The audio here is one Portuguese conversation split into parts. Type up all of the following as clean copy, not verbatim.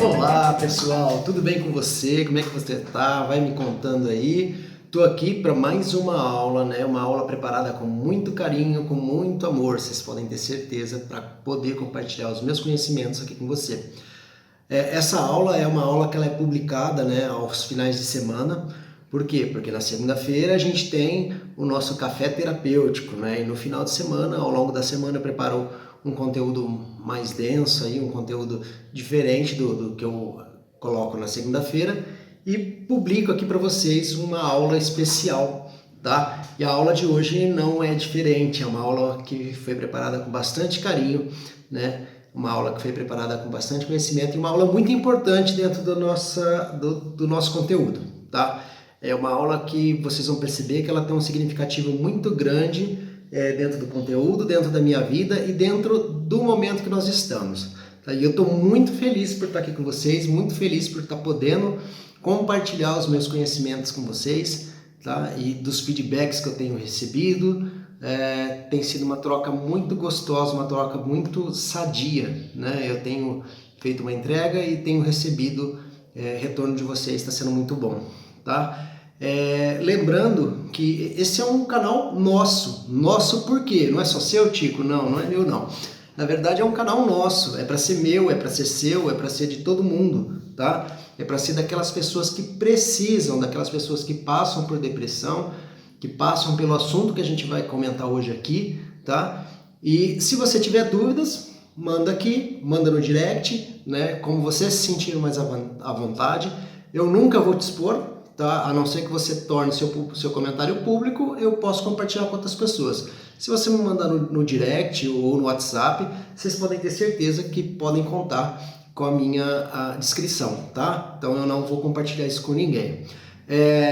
Olá pessoal, tudo bem com você? Como é que você tá? Vai me contando aí. Tô aqui para mais uma aula, né? Uma aula preparada com muito carinho, com muito amor, vocês podem ter certeza, para poder compartilhar os meus conhecimentos aqui com você. Essa aula é uma aula que ela é publicada, né, aos finais de semana. Por quê? Porque na segunda-feira a gente tem o nosso café terapêutico, né? E no final de semana, ao longo da semana, eu preparo um conteúdo mais denso, aí, um conteúdo diferente do que eu coloco na segunda-feira e publico aqui para vocês uma aula especial, tá? E a aula de hoje não é diferente, é uma aula que foi preparada com bastante carinho, né? Uma aula que foi preparada com bastante conhecimento e uma aula muito importante dentro do nosso conteúdo, tá? É uma aula que vocês vão perceber que ela tem um significativo muito grande dentro do conteúdo, dentro da minha vida e dentro do momento que nós estamos. Tá? E eu estou muito feliz por estar aqui com vocês, muito feliz por estar podendo compartilhar os meus conhecimentos com vocês, tá? E dos feedbacks que eu tenho recebido. Tem sido uma troca muito gostosa, uma troca muito sadia, né? Eu tenho feito uma entrega e tenho recebido retorno de vocês, está sendo muito bom, tá? Lembrando que esse é um canal nosso por quê? Não é só seu, Tico? Não é meu não. Na verdade é um canal nosso, é para ser meu, é para ser seu, é para ser de todo mundo, tá? É para ser daquelas pessoas que precisam, daquelas pessoas que passam por depressão, que passam pelo assunto que a gente vai comentar hoje aqui, tá? E se você tiver dúvidas, manda aqui, manda no direct, né? Como você se sentir mais à vontade. Eu nunca vou te expor, tá? A não ser que você torne seu comentário público, eu posso compartilhar com outras pessoas. Se você me mandar no direct ou no WhatsApp, vocês podem ter certeza que podem contar com a minha descrição, tá? Então eu não vou compartilhar isso com ninguém.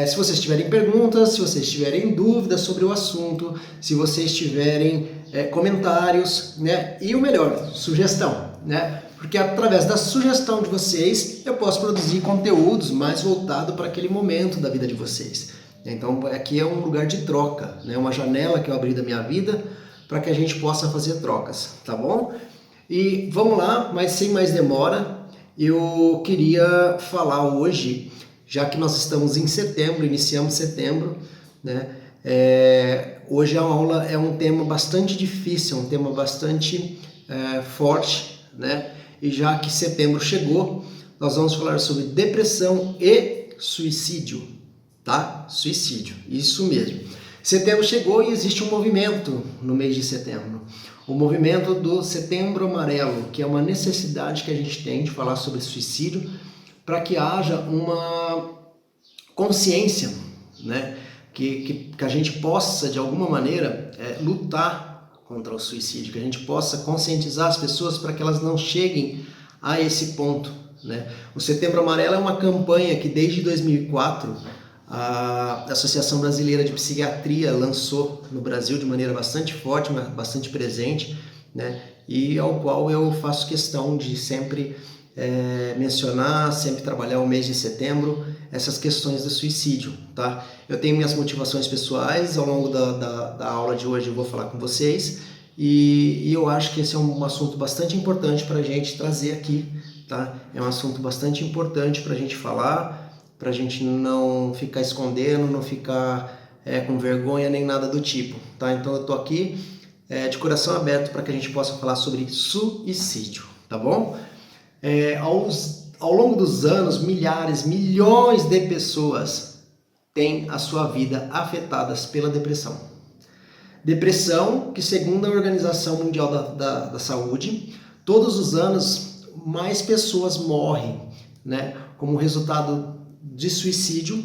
Se vocês tiverem perguntas, se vocês tiverem dúvidas sobre o assunto, se vocês tiverem comentários, né? E o melhor, sugestão, né? Porque através da sugestão de vocês eu posso produzir conteúdos mais voltados para aquele momento da vida de vocês. Então aqui é um lugar de troca, né? Uma janela que eu abri da minha vida para que a gente possa fazer trocas, tá bom? E vamos lá, mas sem mais demora, eu queria falar hoje, já que nós estamos em setembro, iniciamos setembro, né? Hoje a aula é um tema bastante difícil, um tema bastante forte, né? E já que setembro chegou, nós vamos falar sobre depressão e suicídio, tá? Suicídio, isso mesmo. Setembro chegou e existe um movimento no mês de setembro. O movimento do Setembro Amarelo, que é uma necessidade que a gente tem de falar sobre suicídio para que haja uma consciência, né? Que a gente possa, de alguma maneira, lutar contra o suicídio, que a gente possa conscientizar as pessoas para que elas não cheguem a esse ponto, né? O Setembro Amarelo é uma campanha que desde 2004 a Associação Brasileira de Psiquiatria lançou no Brasil de maneira bastante forte, bastante presente, né? E ao qual eu faço questão de sempre mencionar, sempre trabalhar o mês de setembro, essas questões do suicídio, tá? Eu tenho minhas motivações pessoais, ao longo da aula de hoje eu vou falar com vocês, e eu acho que esse é um assunto bastante importante para a gente trazer aqui, tá? É um assunto bastante importante para a gente falar, para a gente não ficar escondendo, não ficar com vergonha nem nada do tipo, tá? Então eu tô aqui de coração aberto para que a gente possa falar sobre suicídio, tá bom? Ao longo dos anos, milhares, milhões de pessoas têm a sua vida afetadas pela depressão. Depressão que, segundo a Organização Mundial da Saúde, todos os anos mais pessoas morrem, né, como resultado de suicídio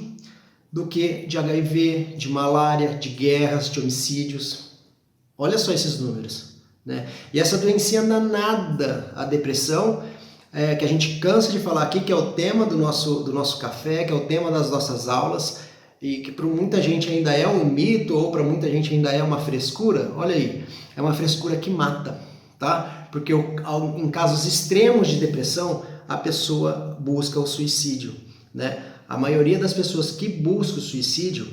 do que de HIV, de malária, de guerras, de homicídios. Olha só esses números, né? E essa doencinha danada, a depressão, que a gente cansa de falar aqui, que é o tema do nosso café, que é o tema das nossas aulas, e que para muita gente ainda é um mito, ou para muita gente ainda é uma frescura. Olha aí, é uma frescura que mata, tá? Porque em casos extremos de depressão, a pessoa busca o suicídio, né? A maioria das pessoas que buscam o suicídio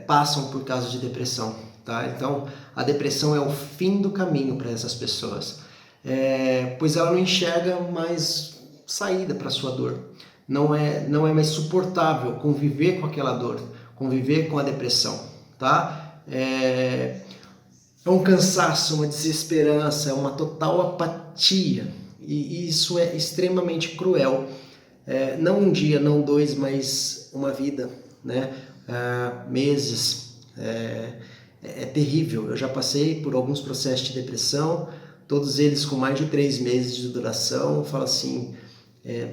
passam por causa de depressão, tá? Então, a depressão é o fim do caminho para essas pessoas, pois ela não enxerga mais saída para sua dor. Não é mais suportável conviver com aquela dor, conviver com a depressão, tá? É um cansaço, uma desesperança, uma total apatia, e isso é extremamente cruel. Não um dia, não dois, mas uma vida, né? Meses. É terrível. Eu já passei por alguns processos de depressão, todos eles com mais de 3 meses de duração. Eu falo assim,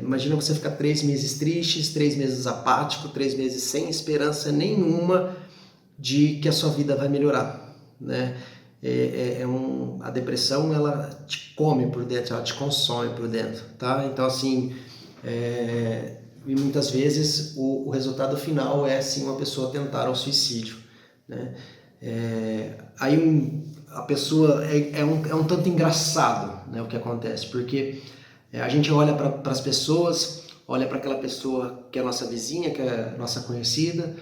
imagina você ficar 3 meses tristes, 3 meses apático, 3 meses sem esperança nenhuma de que a sua vida vai melhorar, né? A depressão, ela te come por dentro, ela te consome por dentro, tá? Então, assim, e muitas vezes o resultado final é, assim, uma pessoa tentar o suicídio, né? Aí a pessoa, é um tanto engraçado, né, o que acontece, porque a gente olha para as pessoas, olha para aquela pessoa que é nossa vizinha, que é nossa conhecida,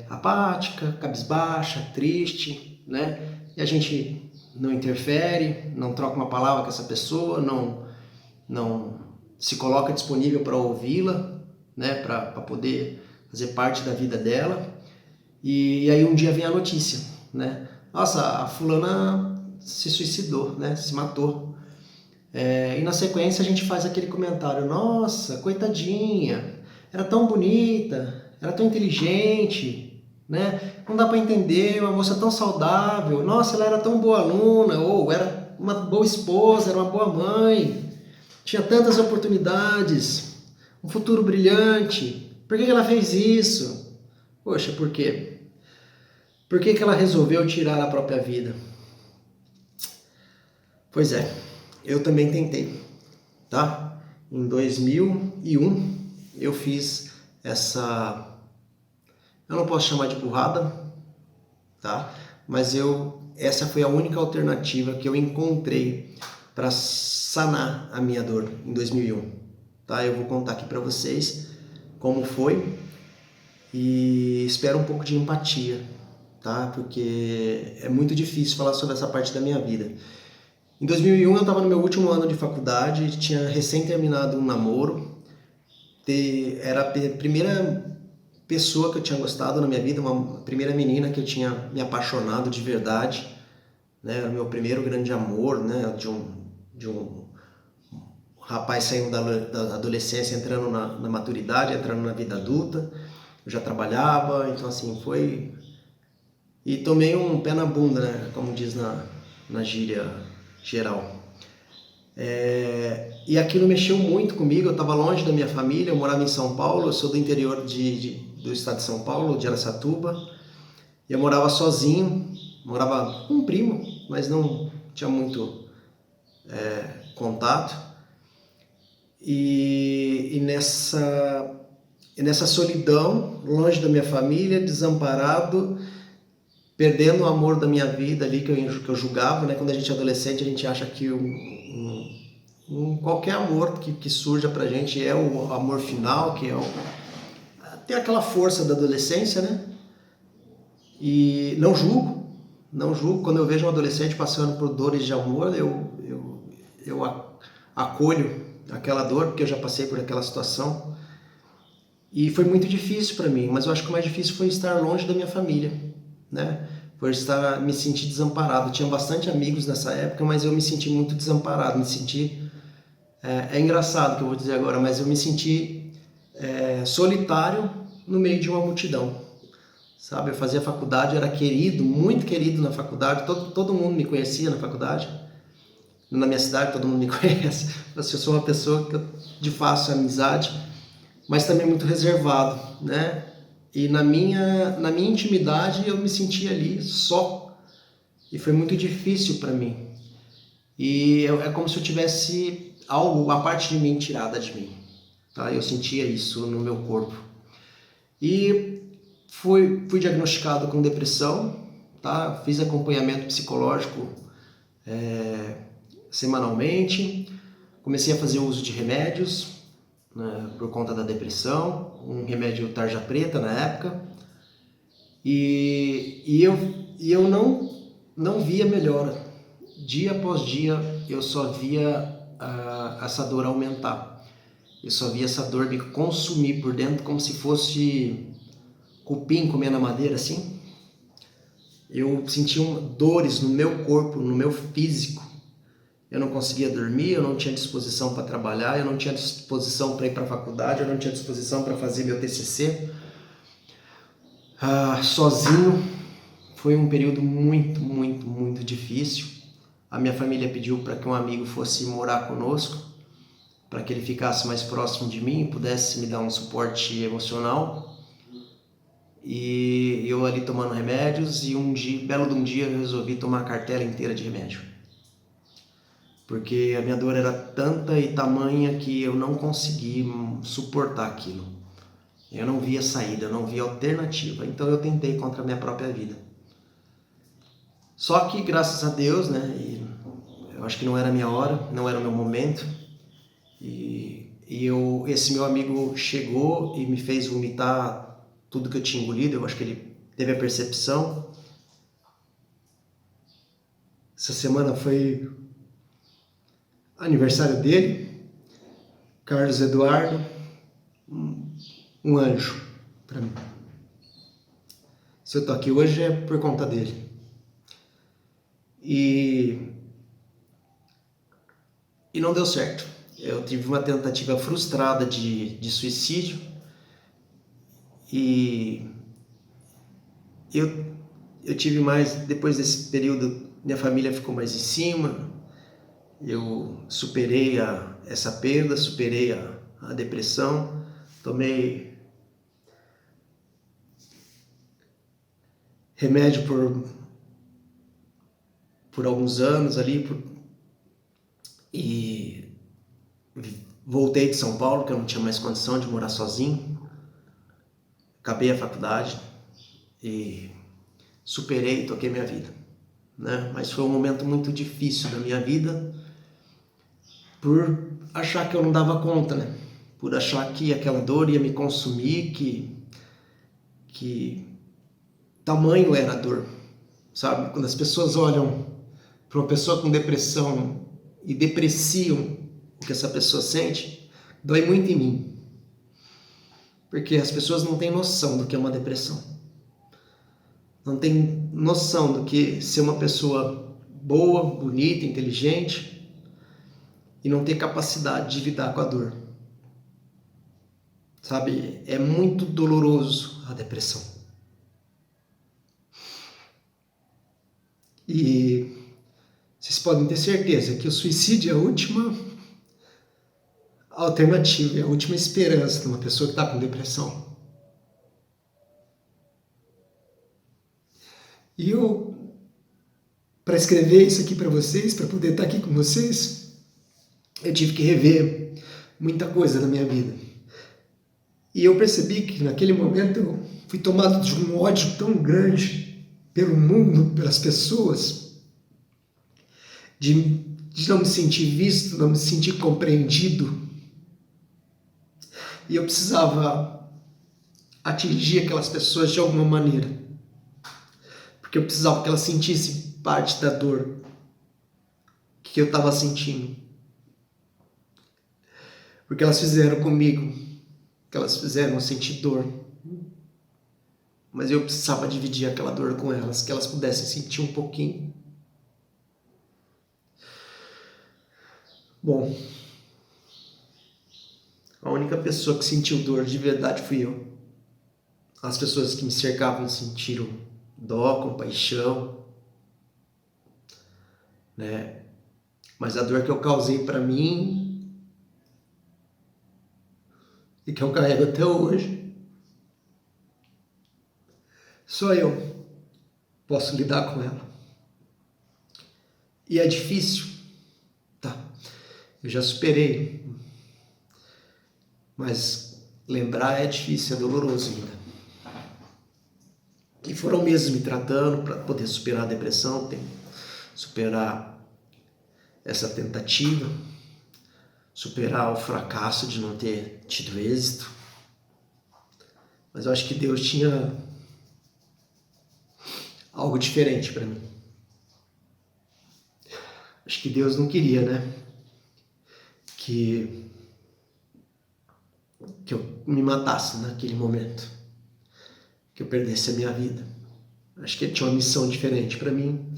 apática, cabisbaixa, triste, né? E a gente não interfere, não troca uma palavra com essa pessoa, não se coloca disponível para ouvi-la, né? Para poder fazer parte da vida dela. E aí um dia vem a notícia, né? Nossa, a fulana se suicidou, né? Se matou. E na sequência a gente faz aquele comentário: nossa, coitadinha, era tão bonita, era tão inteligente, né? Não dá para entender, uma moça tão saudável, nossa, ela era tão boa aluna, ou era uma boa esposa, era uma boa mãe, tinha tantas oportunidades, um futuro brilhante, por que ela fez isso? Poxa, por quê? Por que ela resolveu tirar a própria vida? Pois é, eu também tentei, tá? Em 2001 eu fiz essa, eu não posso chamar de burrada, tá? Mas essa foi a única alternativa que eu encontrei para sanar a minha dor em 2001, tá? Eu vou contar aqui para vocês como foi e espero um pouco de empatia, tá? Porque é muito difícil falar sobre essa parte da minha vida. Em 2001 eu estava no meu último ano de faculdade, tinha recém terminado um namoro, era a primeira pessoa que eu tinha gostado na minha vida, uma primeira menina que eu tinha me apaixonado de verdade, né? Era o meu primeiro grande amor, né? De um rapaz saindo da adolescência, entrando na maturidade, entrando na vida adulta. Eu já trabalhava, então assim, foi... E tomei um pé na bunda, né? Como diz na gíria geral. E aquilo mexeu muito comigo. Eu estava longe da minha família, eu morava em São Paulo, eu sou do interior do estado de São Paulo, de Araçatuba. Eu morava sozinho, morava com um primo, mas não tinha muito contato. E nessa solidão, longe da minha família, desamparado, perdendo o amor da minha vida ali, que eu julgava, né? Quando a gente é adolescente, a gente acha que qualquer amor que surja pra gente é o amor final, que tem aquela força da adolescência, né? E não julgo. Quando eu vejo um adolescente passando por dores de amor, eu acolho aquela dor, porque eu já passei por aquela situação. E foi muito difícil para mim, mas eu acho que o mais difícil foi estar longe da minha família, né? Por me sentir desamparado. Eu tinha bastante amigos nessa época, mas eu me senti muito desamparado, é engraçado o que eu vou dizer agora, mas eu me senti solitário no meio de uma multidão, sabe? Eu fazia faculdade, eu era querido, muito querido na faculdade, todo mundo me conhecia na faculdade, na minha cidade todo mundo me conhece. Eu sou uma pessoa que eu de fácil amizade, mas também muito reservado, né? E na minha intimidade eu me sentia ali só, e foi muito difícil para mim. E é como se eu tivesse a parte de mim tirada de mim, tá? Eu sentia isso no meu corpo. E fui diagnosticado com depressão, tá? Fiz acompanhamento psicológico semanalmente, comecei a fazer uso de remédios, né, por conta da depressão, um remédio tarja preta na época, e eu não via melhora. Dia após dia eu só via essa dor aumentar. Eu só via essa dor me consumir por dentro como se fosse cupim comendo a madeira, assim. Eu sentia dores no meu corpo, no meu físico. Eu não conseguia dormir, eu não tinha disposição para trabalhar, eu não tinha disposição para ir para a faculdade, eu não tinha disposição para fazer meu TCC. Sozinho, foi um período muito, muito, muito difícil. A minha família pediu para que um amigo fosse morar conosco, para que ele ficasse mais próximo de mim e pudesse me dar um suporte emocional. E eu ali tomando remédios, e belo de um dia eu resolvi tomar a cartela inteira de remédio. Porque a minha dor era tanta e tamanha que eu não consegui suportar aquilo. Eu não via saída, eu não via alternativa. Então eu tentei contra a minha própria vida. Só que graças a Deus, né, eu acho que não era a minha hora, não era o meu momento. Esse meu amigo chegou e me fez vomitar tudo que eu tinha engolido. Eu acho que ele teve a percepção. Essa semana foi aniversário dele, Carlos Eduardo, um anjo para mim. Se eu tô aqui hoje é por conta dele. E não deu certo. Eu tive uma tentativa frustrada de suicídio. E eu tive mais, depois desse período, minha família ficou mais em cima. Eu superei essa perda, superei a depressão, tomei remédio por alguns anos ali, e voltei de São Paulo, que eu não tinha mais condição de morar sozinho. Acabei a faculdade e superei, toquei minha vida, né? Mas foi um momento muito difícil da minha vida, por achar que eu não dava conta, né? Por achar que aquela dor ia me consumir, que tamanho era a dor, sabe? Quando as pessoas olham para uma pessoa com depressão e depreciam o que essa pessoa sente, dói muito em mim. Porque as pessoas não têm noção do que é uma depressão. Não têm noção do que ser uma pessoa boa, bonita, inteligente e não ter capacidade de lidar com a dor. Sabe, é muito doloroso a depressão. E vocês podem ter certeza que o suicídio é a última alternativa, é a última esperança de uma pessoa que está com depressão. E eu, para escrever isso aqui para vocês, para poder estar aqui com vocês, eu tive que rever muita coisa na minha vida. E eu percebi que naquele momento eu fui tomado de um ódio tão grande pelo mundo, pelas pessoas, de não me sentir visto, não me sentir compreendido. E eu precisava atingir aquelas pessoas de alguma maneira. Porque eu precisava que elas sentissem parte da dor que eu estava sentindo. Porque elas fizeram comigo, que elas fizeram eu sentir dor. Mas eu precisava dividir aquela dor com elas, que elas pudessem sentir um pouquinho. Bom, a única pessoa que sentiu dor de verdade fui eu. As pessoas que me cercavam sentiram dó, compaixão, né? Mas a dor que eu causei para mim e que eu carrego até hoje, só eu posso lidar com ela. E é difícil, tá? Eu já superei, mas lembrar é difícil, é doloroso ainda. E foram meses me tratando para poder superar a depressão, superar essa tentativa, superar o fracasso de não ter tido êxito. Mas eu acho que Deus tinha algo diferente para mim. Acho que Deus não queria, né? Que eu me matasse naquele momento. Que eu perdesse a minha vida. Acho que Ele tinha uma missão diferente para mim.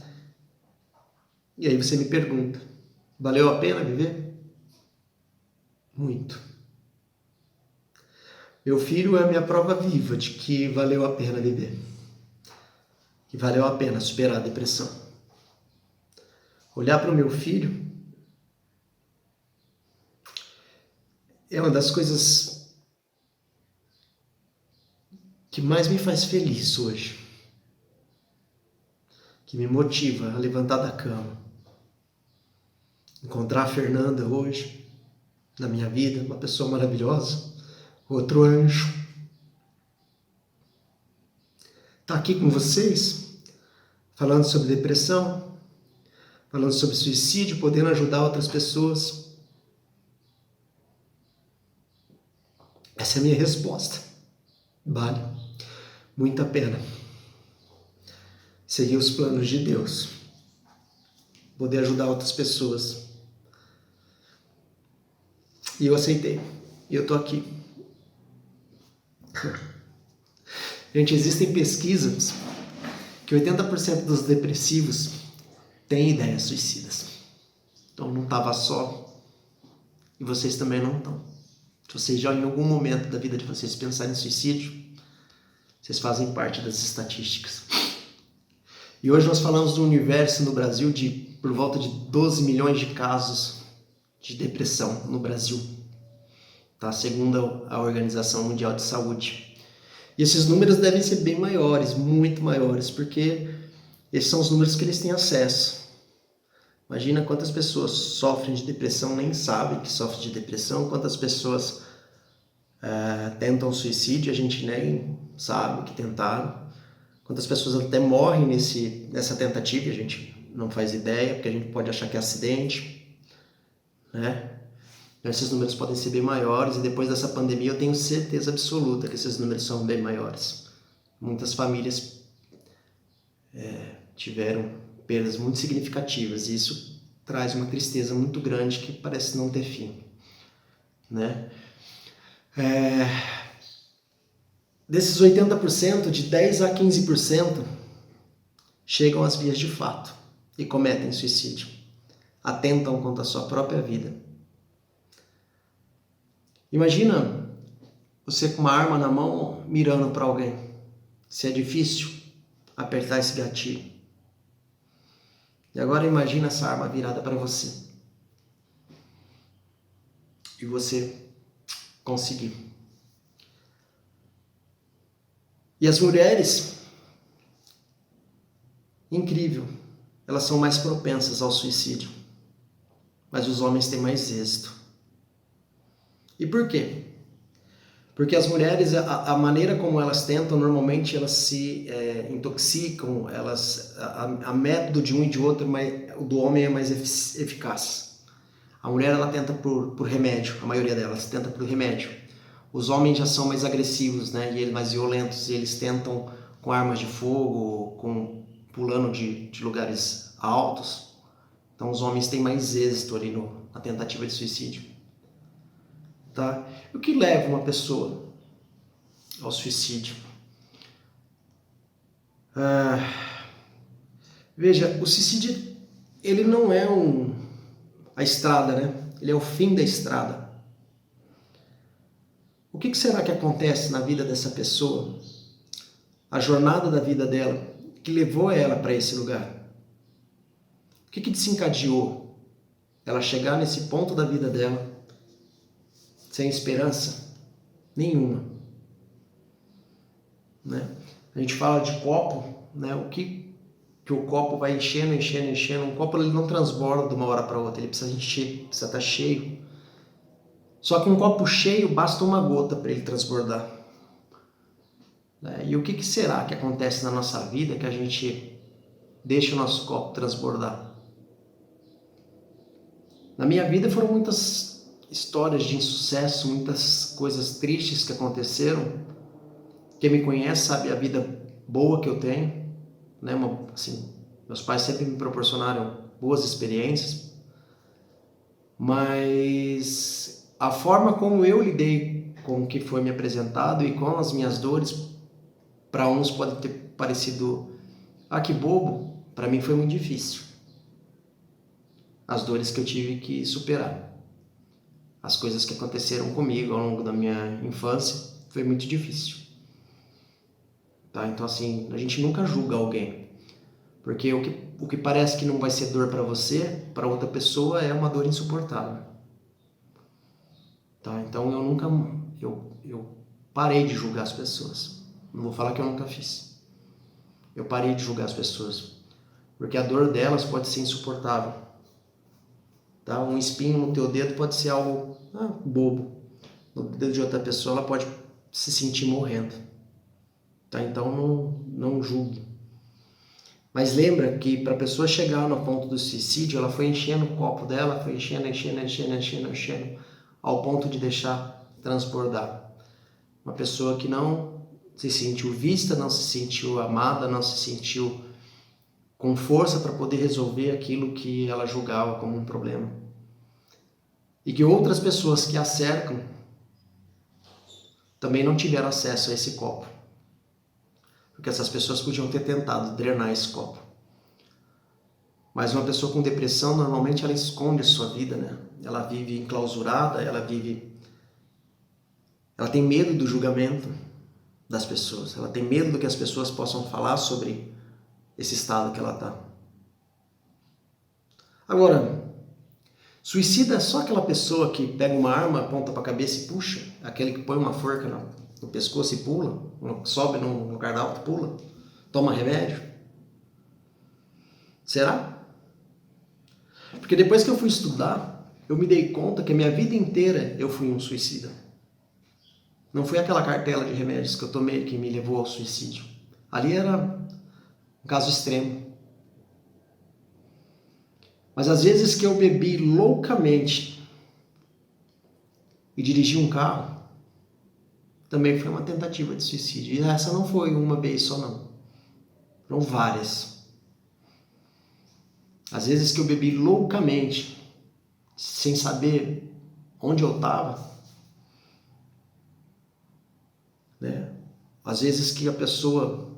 E aí você me pergunta, valeu a pena viver? Muito. Meu filho é a minha prova viva de que valeu a pena viver. Que valeu a pena superar a depressão. Olhar para o meu filho é uma das coisas que mais me faz feliz hoje. Que me motiva a levantar da cama. Encontrar a Fernanda hoje, na minha vida, uma pessoa maravilhosa, outro anjo. Tá aqui com vocês, falando sobre depressão, falando sobre suicídio, podendo ajudar outras pessoas. Essa é a minha resposta. Vale muito a pena seguir os planos de Deus, poder ajudar outras pessoas. E eu aceitei. E eu tô aqui. Gente, existem pesquisas que 80% dos depressivos têm ideias suicidas. Então não estava só. E vocês também não estão. Se vocês já em algum momento da vida de vocês pensarem em suicídio, vocês fazem parte das estatísticas. E hoje nós falamos do universo no Brasil de por volta de 12 milhões de casos de depressão no Brasil, tá? Segundo a Organização Mundial de Saúde. E esses números devem ser bem maiores, muito maiores, porque esses são os números que eles têm acesso. Imagina quantas pessoas sofrem de depressão, nem sabem que sofrem de depressão, quantas pessoas tentam suicídio, a gente nem sabe que tentaram. Quantas pessoas até morrem nessa tentativa, a gente não faz ideia, porque a gente pode achar que é acidente, né? Esses números podem ser bem maiores, e depois dessa pandemia eu tenho certeza absoluta que esses números são bem maiores. Muitas famílias tiveram perdas muito significativas, e isso traz uma tristeza muito grande que parece não ter fim, né? Desses 80%, de 10 a 15% chegam às vias de fato e cometem suicídio. Atentam contra a sua própria vida. Imagina você com uma arma na mão mirando para alguém. Se é difícil apertar esse gatilho. E agora imagina essa arma virada para você. E você conseguir. E as mulheres, incrível, elas são mais propensas ao suicídio. Mas os homens têm mais êxito. E por quê? Porque as mulheres, a maneira como elas tentam, normalmente elas se intoxicam, a método de um e de outro, mas o do homem é mais eficaz. A mulher ela tenta por remédio, a maioria delas tenta por remédio. Os homens já são mais agressivos, né? E eles mais violentos, e eles tentam com armas de fogo, pulando de lugares altos. Então os homens têm mais êxito ali na tentativa de suicídio. Tá? O que leva uma pessoa ao suicídio? Veja, o suicídio ele não é a estrada, né? Ele é o fim da estrada. O que será que acontece na vida dessa pessoa? A jornada da vida dela, que levou ela para esse lugar? O que desencadeou ela chegar nesse ponto da vida dela sem esperança nenhuma? Né? A gente fala de copo, né? O que o copo vai enchendo. Um copo ele não transborda de uma hora para outra, ele precisa encher, precisa estar cheio. Só que um copo cheio basta uma gota para ele transbordar. E o que será que acontece na nossa vida que a gente deixa o nosso copo transbordar? Na minha vida foram muitas histórias de insucesso, muitas coisas tristes que aconteceram. Quem me conhece sabe a vida boa que eu tenho, né? Assim, meus pais sempre me proporcionaram boas experiências, mas a forma como eu lidei com o que foi me apresentado e com as minhas dores, para uns pode ter parecido, que bobo, para mim foi muito difícil. As dores que eu tive que superar, as coisas que aconteceram comigo ao longo da minha infância, foi muito difícil. Tá? Então assim, a gente nunca julga alguém, porque o que parece que não vai ser dor para você, para outra pessoa é uma dor insuportável. Tá? Então eu parei de julgar as pessoas. Não vou falar que eu nunca fiz. Eu parei de julgar as pessoas, porque a dor delas pode ser insuportável. Tá? Um espinho no teu dedo pode ser algo bobo. No dedo de outra pessoa ela pode se sentir morrendo. Tá? Então não julgue. Mas lembra que para a pessoa chegar no ponto do suicídio, ela foi enchendo o copo dela, foi enchendo, ao ponto de deixar transbordar. Uma pessoa que não se sentiu vista, não se sentiu amada, não se sentiu com força para poder resolver aquilo que ela julgava como um problema. E que outras pessoas que a cercam também não tiveram acesso a esse copo. Porque essas pessoas podiam ter tentado drenar esse copo. Mas uma pessoa com depressão, normalmente ela esconde a sua vida, né? Ela vive enclausurada, ela tem medo do julgamento das pessoas, ela tem medo do que as pessoas possam falar sobre esse estado que ela está. Agora, suicida é só aquela pessoa que pega uma arma, aponta para a cabeça e puxa, aquele que põe uma forca no pescoço e pula, sobe num lugar alto, pula, toma remédio? Será? Porque depois que eu fui estudar, eu me dei conta que a minha vida inteira eu fui um suicida. Não foi aquela cartela de remédios que eu tomei que me levou ao suicídio. Ali era um caso extremo. Mas às vezes que eu bebi loucamente e dirigi um carro, também foi uma tentativa de suicídio. E essa não foi uma vez só, não. Foram várias. Às vezes que eu bebi loucamente, sem saber onde eu estava, né? Às vezes que a pessoa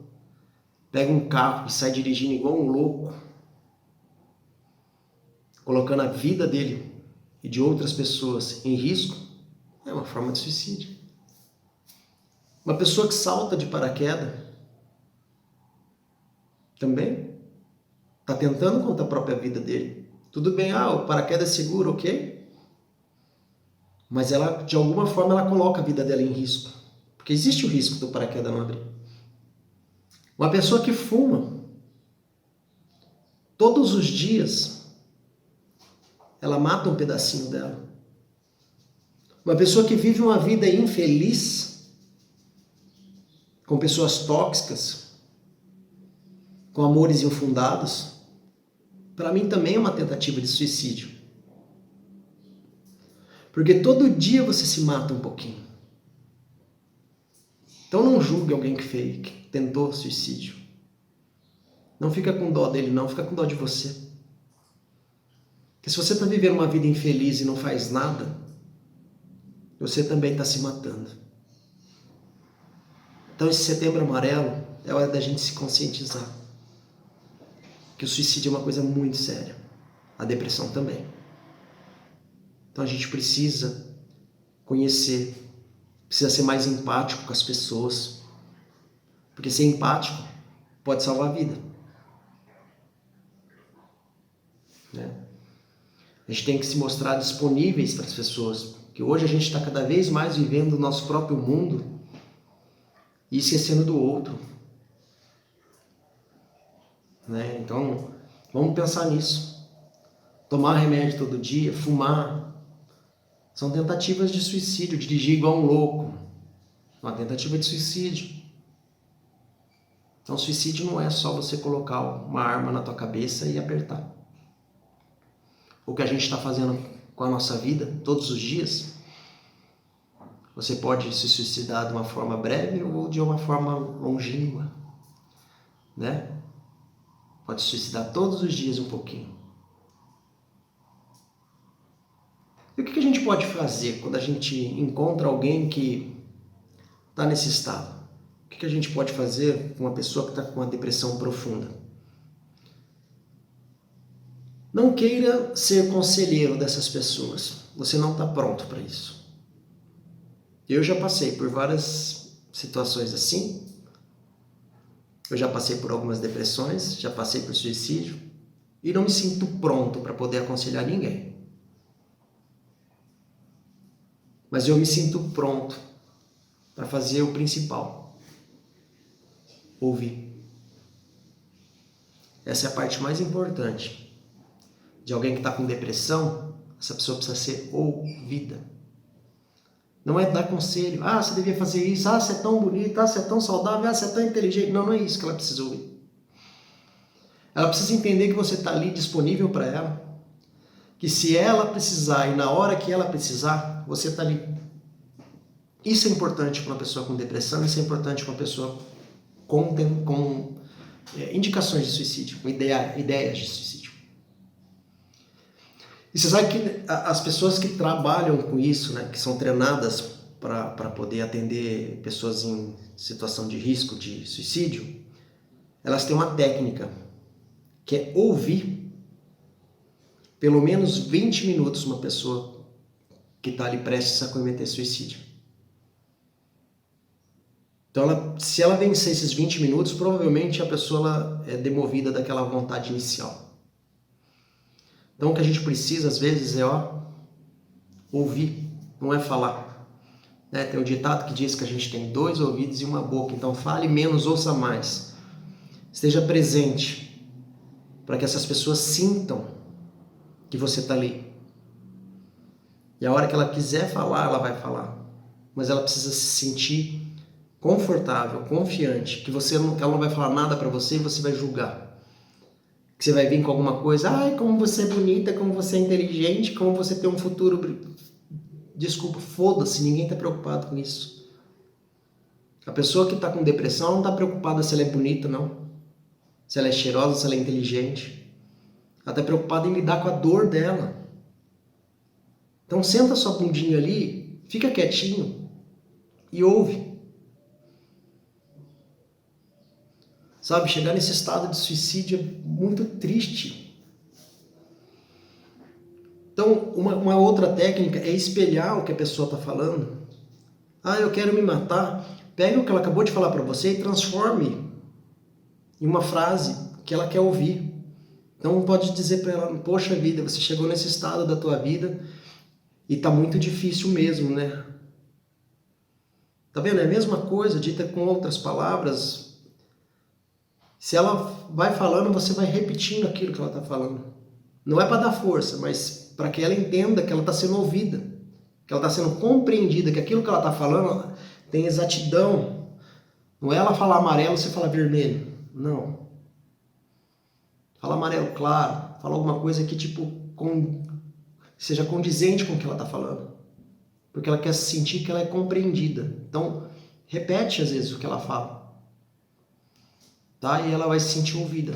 pega um carro e sai dirigindo igual um louco, colocando a vida dele e de outras pessoas em risco, é uma forma de suicídio. Uma pessoa que salta de paraquedas também está tentando contra a própria vida dele. Tudo bem, o paraquedas é seguro, ok? Mas ela, de alguma forma, ela coloca a vida dela em risco. Porque existe o risco do paraquedas não abrir. Uma pessoa que fuma, todos os dias, ela mata um pedacinho dela. Uma pessoa que vive uma vida infeliz, com pessoas tóxicas, com amores infundados, para mim também é uma tentativa de suicídio. Porque todo dia você se mata um pouquinho. Então não julgue alguém que tentou suicídio. Não fica com dó dele, não. Fica com dó de você. Porque se você está vivendo uma vida infeliz e não faz nada, você também está se matando. Então esse Setembro Amarelo é hora da gente se conscientizar que o suicídio é uma coisa muito séria. A depressão também. Então a gente precisa conhecer, precisa ser mais empático com as pessoas. Porque ser empático pode salvar a vida. Né? A gente tem que se mostrar disponíveis para as pessoas. Porque hoje a gente está cada vez mais vivendo o nosso próprio mundo e esquecendo do outro. Né? Então, vamos pensar nisso. Tomar remédio todo dia, fumar, são tentativas de suicídio. Dirigir igual um louco, uma tentativa de suicídio. Então, suicídio não é só você colocar uma arma na tua cabeça e apertar. O que a gente está fazendo com a nossa vida todos os dias. Você pode se suicidar de uma forma breve ou de uma forma longínqua, né? Pode se suicidar todos os dias um pouquinho. E o que a gente pode fazer quando a gente encontra alguém que está nesse estado? O que a gente pode fazer com uma pessoa que está com uma depressão profunda? Não queira ser conselheiro dessas pessoas. Você não está pronto para isso. Eu já passei por várias situações assim. Eu já passei por algumas depressões, já passei por suicídio e não me sinto pronto para poder aconselhar ninguém. Mas eu me sinto pronto para fazer o principal: ouvir. Essa é a parte mais importante. De alguém que está com depressão, essa pessoa precisa ser ouvida. Não é dar conselho. Ah, você devia fazer isso. Ah, você é tão bonito. Ah, você é tão saudável. Ah, você é tão inteligente. Não, não é isso que ela precisa ouvir. Ela precisa entender que você está ali disponível para ela. Que se ela precisar e na hora que ela precisar, você está ali. Isso é importante para uma pessoa com depressão. Isso é importante para uma pessoa com indicações de suicídio, com ideias de suicídio. E você sabe que as pessoas que trabalham com isso, né, que são treinadas para poder atender pessoas em situação de risco de suicídio, elas têm uma técnica que é ouvir pelo menos 20 minutos uma pessoa que está ali prestes a cometer suicídio. Então, se ela vencer esses 20 minutos, provavelmente a pessoa é demovida daquela vontade inicial. Então o que a gente precisa às vezes é ouvir, não é falar. Né? Tem um ditado que diz que a gente tem 2 ouvidos e uma boca, então fale menos, ouça mais. Esteja presente para que essas pessoas sintam que você está ali. E a hora que ela quiser falar, ela vai falar. Mas ela precisa se sentir confortável, confiante, que ela não vai falar nada para você e você vai julgar. Que você vai vir com alguma coisa, ai, como você é bonita, como você é inteligente, como você tem um futuro. Desculpa, foda-se, ninguém está preocupado com isso. A pessoa que está com depressão não está preocupada se ela é bonita, não. Se ela é cheirosa, se ela é inteligente. Ela está preocupada em lidar com a dor dela. Então senta sua bundinha ali, fica quietinho e ouve. Sabe, chegar nesse estado de suicídio é muito triste. Então, uma outra técnica é espelhar o que a pessoa está falando. Ah, eu quero me matar. Pega o que ela acabou de falar para você e transforme em uma frase que ela quer ouvir. Então, pode dizer para ela, poxa vida, você chegou nesse estado da tua vida e está muito difícil mesmo, né? Tá vendo? É a mesma coisa, dita com outras palavras. Se ela vai falando, você vai repetindo aquilo que ela está falando. Não é para dar força, mas para que ela entenda que ela está sendo ouvida, que ela está sendo compreendida, que aquilo que ela está falando tem exatidão. Não é ela falar amarelo, você fala vermelho. Não. Fala amarelo claro, fala alguma coisa que seja condizente com o que ela está falando. Porque ela quer sentir que ela é compreendida. Então, repete às vezes o que ela fala. Tá? E ela vai se sentir ouvida.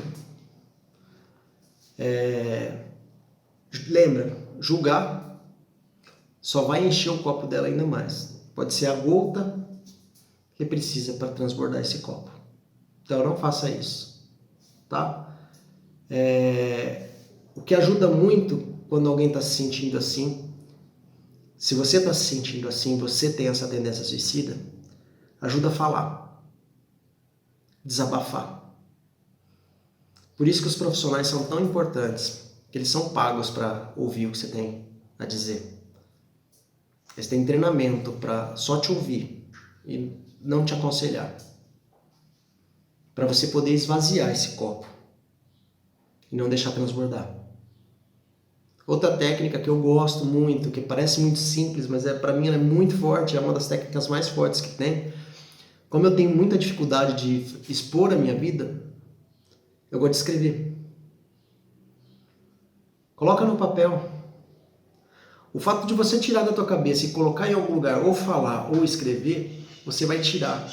Lembra, julgar só vai encher o copo dela ainda mais. Pode ser a gota que precisa para transbordar esse copo. Então não faça isso. Tá? O que ajuda muito quando alguém está se sentindo assim, se você está se sentindo assim, você tem essa tendência suicida, ajuda a falar, desabafar. Por isso que os profissionais são tão importantes, que eles são pagos para ouvir o que você tem a dizer. Eles têm treinamento para só te ouvir e não te aconselhar. Para você poder esvaziar esse copo e não deixar transbordar. Outra técnica que eu gosto muito, que parece muito simples, mas para mim ela é muito forte, é uma das técnicas mais fortes que tem. Como eu tenho muita dificuldade de expor a minha vida, eu gosto de escrever. Coloca no papel. O fato de você tirar da tua cabeça e colocar em algum lugar, ou falar, ou escrever, você vai tirar.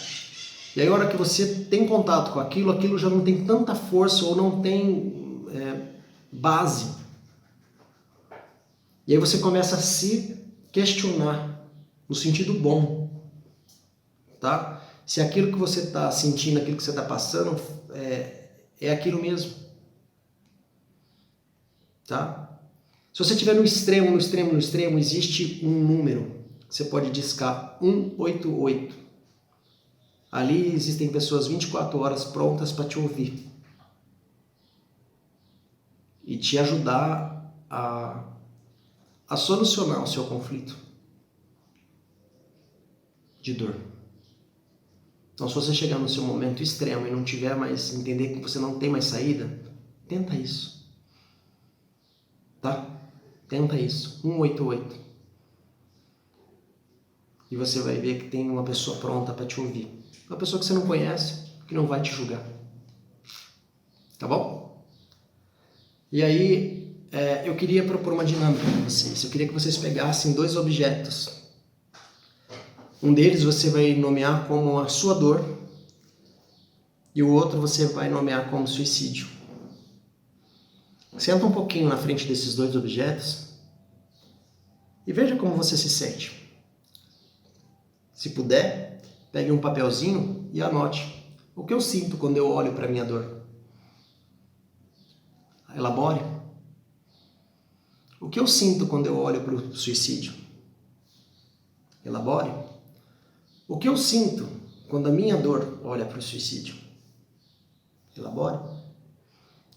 E aí a hora que você tem contato com aquilo, aquilo já não tem tanta força ou não tem base. E aí você começa a se questionar, no sentido bom, tá? Se aquilo que você está sentindo, aquilo que você está passando, é aquilo mesmo, tá? Se você estiver no extremo, no extremo, no extremo, existe um número. Você pode discar 188. Ali existem pessoas 24 horas prontas para te ouvir e te ajudar a solucionar o seu conflito de dor. Então, se você chegar no seu momento extremo e não tiver mais, entender que você não tem mais saída, tenta isso, tá? Tenta isso, 188. E você vai ver que tem uma pessoa pronta para te ouvir. Uma pessoa que você não conhece, que não vai te julgar. Tá bom? E aí, eu queria propor uma dinâmica para vocês. Eu queria que vocês pegassem 2 objetos. Um deles você vai nomear como a sua dor e o outro você vai nomear como suicídio. Senta um pouquinho na frente desses 2 objetos e veja como você se sente. Se puder, pegue um papelzinho e anote o que eu sinto quando eu olho para a minha dor. Elabore. O que eu sinto quando eu olho para o suicídio? Elabore. O que eu sinto quando a minha dor olha para o suicídio? Elabore.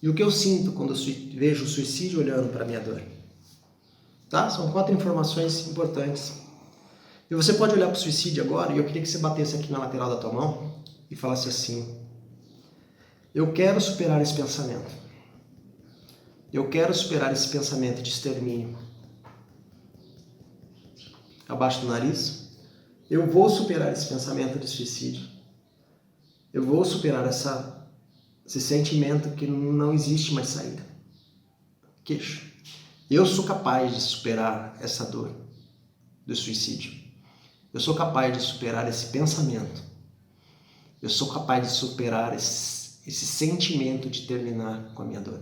E o que eu sinto quando eu vejo o suicídio olhando para a minha dor? Tá? São 4 informações importantes. E você pode olhar para o suicídio agora, e eu queria que você batesse aqui na lateral da tua mão e falasse assim: eu quero superar esse pensamento. Eu quero superar esse pensamento de extermínio. Abaixo do nariz. Eu vou superar esse pensamento de suicídio. Eu vou superar esse sentimento que não existe mais saída. Queixo. Eu sou capaz de superar essa dor do suicídio. Eu sou capaz de superar esse pensamento. Eu sou capaz de superar esse sentimento de terminar com a minha dor.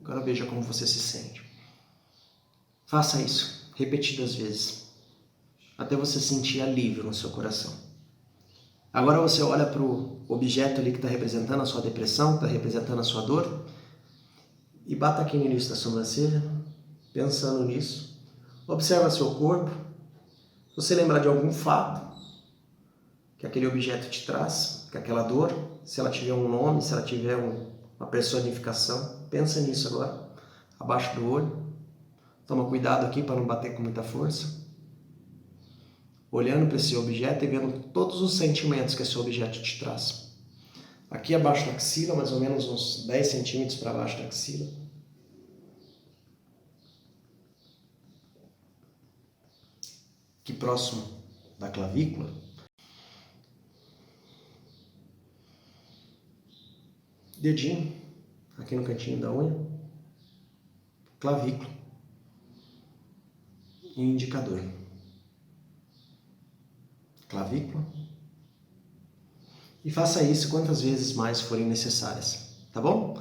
Agora veja como você se sente. Faça isso repetidas vezes, até você sentir alívio no seu coração. Agora você olha para o objeto ali que está representando a sua depressão, está representando a sua dor, e bata aqui no início da sobrancelha, pensando nisso. Observa seu corpo. Se você lembrar de algum fato que aquele objeto te traz, que aquela dor, se ela tiver um nome, se ela tiver uma personificação, pensa nisso agora, abaixo do olho. Toma cuidado aqui para não bater com muita força. Olhando para esse objeto e vendo todos os sentimentos que esse objeto te traz. Aqui abaixo da axila, mais ou menos uns 10 centímetros para baixo da axila. Aqui próximo da clavícula. Dedinho, aqui no cantinho da unha. Clavícula. E indicador. Clavícula. E faça isso quantas vezes mais forem necessárias, tá bom?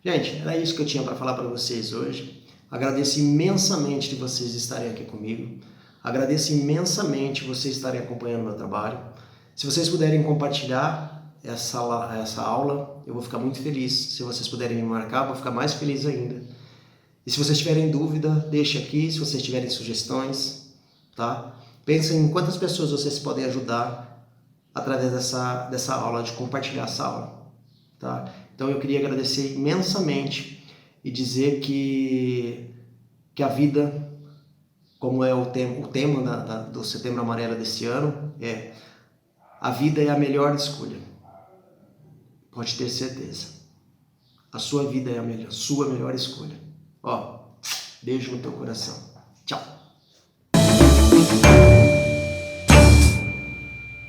Gente, era isso que eu tinha para falar para vocês hoje. Agradeço imensamente de vocês estarem aqui comigo. Agradeço imensamente vocês estarem acompanhando o meu trabalho. Se vocês puderem compartilhar essa aula, eu vou ficar muito feliz. Se vocês puderem me marcar, eu vou ficar mais feliz ainda. E se vocês tiverem dúvida, deixe aqui. Se vocês tiverem sugestões, tá? Pensem em quantas pessoas vocês podem ajudar através dessa aula, de compartilhar essa aula, tá? Então eu queria agradecer imensamente e dizer que a vida, como é o tema do Setembro Amarelo desse ano, a vida é a melhor escolha. Pode ter certeza. A sua vida é a sua melhor escolha. Ó, beijo no teu coração.